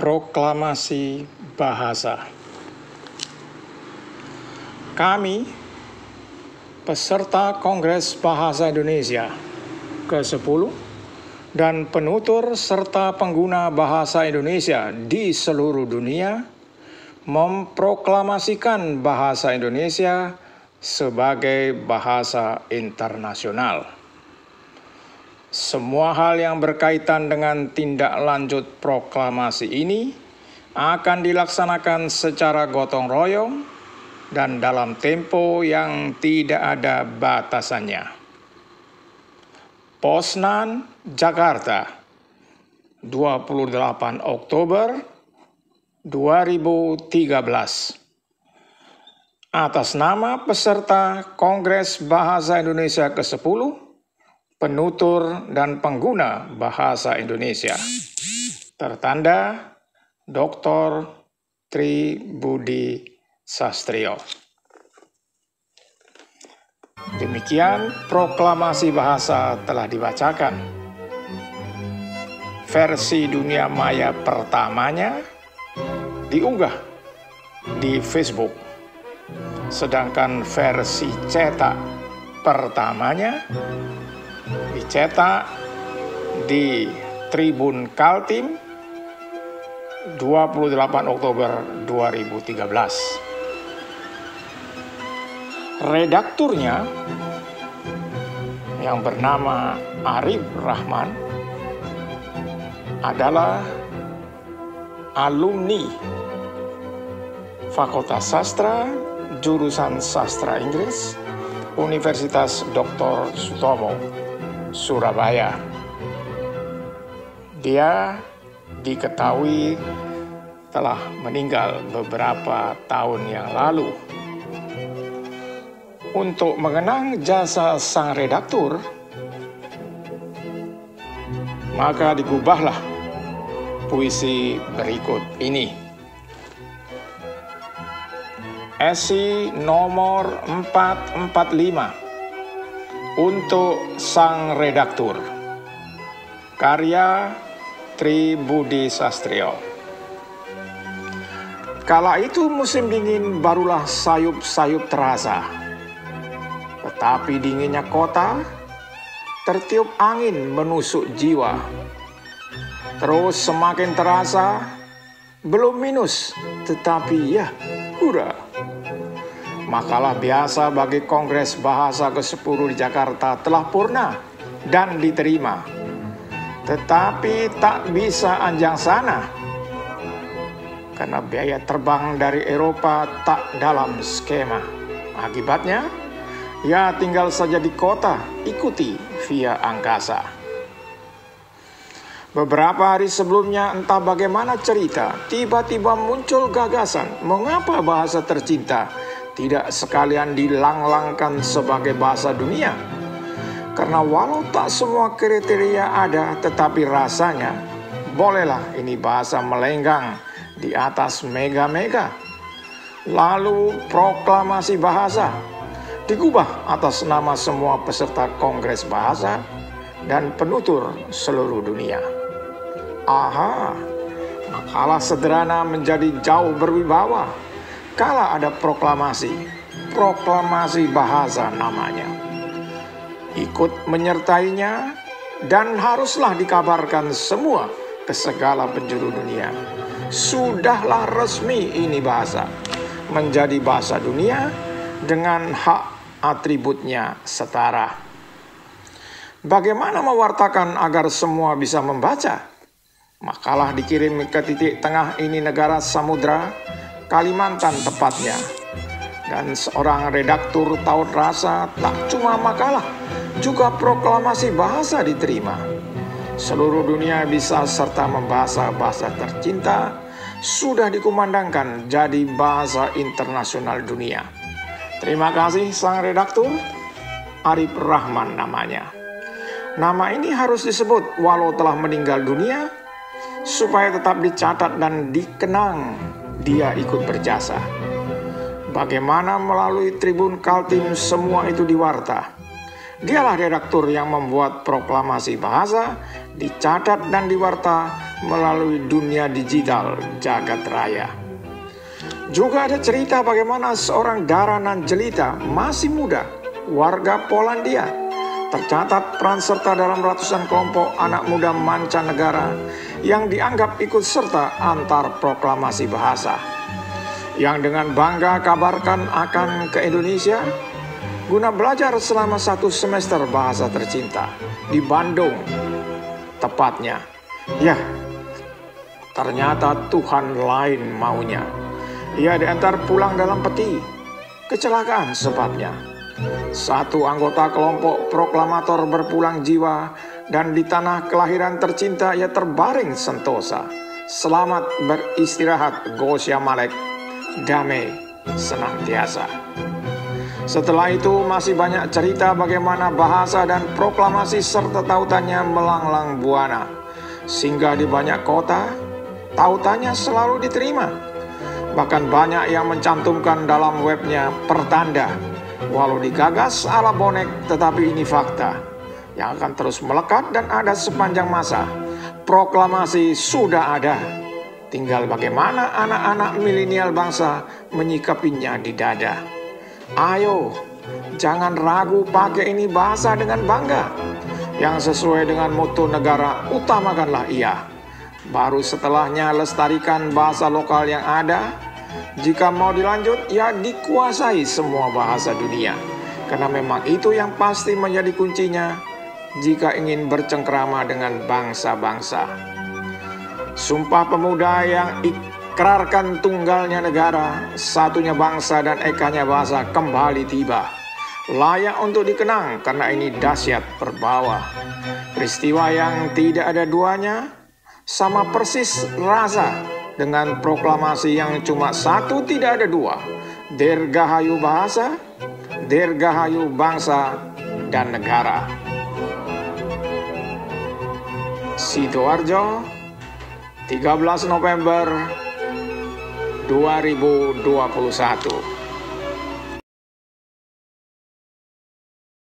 Proklamasi Bahasa. Kami, peserta Kongres Bahasa Indonesia ke-10 dan penutur serta pengguna bahasa Indonesia di seluruh dunia, memproklamasikan bahasa Indonesia sebagai bahasa internasional. Semua hal yang berkaitan dengan tindak lanjut proklamasi ini akan dilaksanakan secara gotong royong dan dalam tempo yang tidak ada batasannya. Poznan, Jakarta, 28 Oktober 2013. Atas nama peserta Kongres Bahasa Indonesia ke-10, penutur dan pengguna bahasa Indonesia. Tertanda Dr. Tri Budi Sastrio. Demikian proklamasi bahasa telah dibacakan. Versi dunia maya pertamanya diunggah di Facebook. Sedangkan versi cetak pertamanya dicetak di Tribun Kaltim 28 Oktober 2013. Redakturnya yang bernama Arif Rahman adalah alumni Fakultas Sastra, jurusan Sastra Inggris, Universitas Dr. Sutomo, Surabaya. Dia diketahui telah meninggal beberapa tahun yang lalu. Untuk mengenang jasa sang redaktur, maka digubahlah puisi berikut ini. Esi nomor 445 untuk sang redaktur. Karya Tri Budi Sastrio. Kala itu musim dingin barulah sayup-sayup terasa. Tetapi dinginnya kota tertiup angin menusuk jiwa. Terus semakin terasa, belum minus, tetapi ya hura. Makalah biasa bagi Kongres Bahasa ke-10 di Jakarta telah purna dan diterima. Tetapi tak bisa anjang sana, karena biaya terbang dari Eropa tak dalam skema. Akibatnya, ya tinggal saja di kota, ikuti via angkasa. Beberapa hari sebelumnya entah bagaimana cerita, tiba-tiba muncul gagasan mengapa bahasa tercinta tidak sekalian dilanglangkan sebagai bahasa dunia. Karena walau tak semua kriteria ada, tetapi rasanya bolehlah ini bahasa melenggang di atas mega-mega. Lalu proklamasi bahasa digubah atas nama semua peserta Kongres Bahasa dan penutur seluruh dunia. Aha, makalah sederhana menjadi jauh berwibawa kala ada proklamasi bahasa namanya. Ikut menyertainya dan haruslah dikabarkan semua ke segala penjuru dunia. Sudahlah resmi ini bahasa menjadi bahasa dunia dengan hak atributnya setara. Bagaimana mewartakan agar semua bisa membaca? Makalah dikirim ke titik tengah ini negara samudra, Kalimantan tepatnya. Dan seorang redaktur taut rasa tak cuma makalah, juga proklamasi bahasa diterima. Seluruh dunia bisa serta membahasa bahasa tercinta, sudah dikumandangkan jadi bahasa internasional dunia. Terima kasih sang redaktur, Arif Rahman namanya. Nama ini harus disebut walau telah meninggal dunia, supaya tetap dicatat dan dikenang dia ikut berjasa. Bagaimana melalui Tribun Kaltim semua itu diwarta. Dialah redaktur yang membuat proklamasi bahasa, dicatat dan diwarta melalui dunia digital jagat raya. Juga ada cerita bagaimana seorang Dara Nanjelita masih muda, warga Polandia, tercatat peran serta dalam ratusan kelompok anak muda mancanegara yang dianggap ikut serta antar proklamasi bahasa, yang dengan bangga kabarkan akan ke Indonesia guna belajar selama 1 semester bahasa tercinta di Bandung tepatnya. Ya, ternyata Tuhan lain maunya. Ia diantar pulang dalam peti. Kecelakaan sebabnya. Satu anggota kelompok proklamator berpulang jiwa dan di tanah kelahiran tercinta ia terbaring sentosa. Selamat beristirahat Gosya Malek, damai senantiasa. Setelah itu masih banyak cerita bagaimana bahasa dan proklamasi serta tautannya melanglang buana. Singgah di banyak kota, tautannya selalu diterima. Bahkan banyak yang mencantumkan dalam webnya pertanda, walau digagas ala bonek, tetapi ini fakta yang akan terus melekat dan ada sepanjang masa. Proklamasi sudah ada, tinggal bagaimana anak-anak milenial bangsa menyikapinya di dada. Ayo, jangan ragu pakai ini bahasa dengan bangga. Yang sesuai dengan moto negara, utamakanlah ia. Baru setelahnya lestarikan bahasa lokal yang ada. Jika mau dilanjut, ya dikuasai semua bahasa dunia. Karena memang itu yang pasti menjadi kuncinya jika ingin bercengkrama dengan bangsa-bangsa. Sumpah Pemuda yang ikrarkan tunggalnya negara, satunya bangsa dan ekanya bahasa kembali tiba. Layak untuk dikenang karena ini dahsyat berbawah. Peristiwa yang tidak ada duanya, sama persis rasa dengan proklamasi yang cuma satu tidak ada dua. Dirgahayu bahasa, dirgahayu bangsa dan negara. Sidoarjo, 13 November 2021.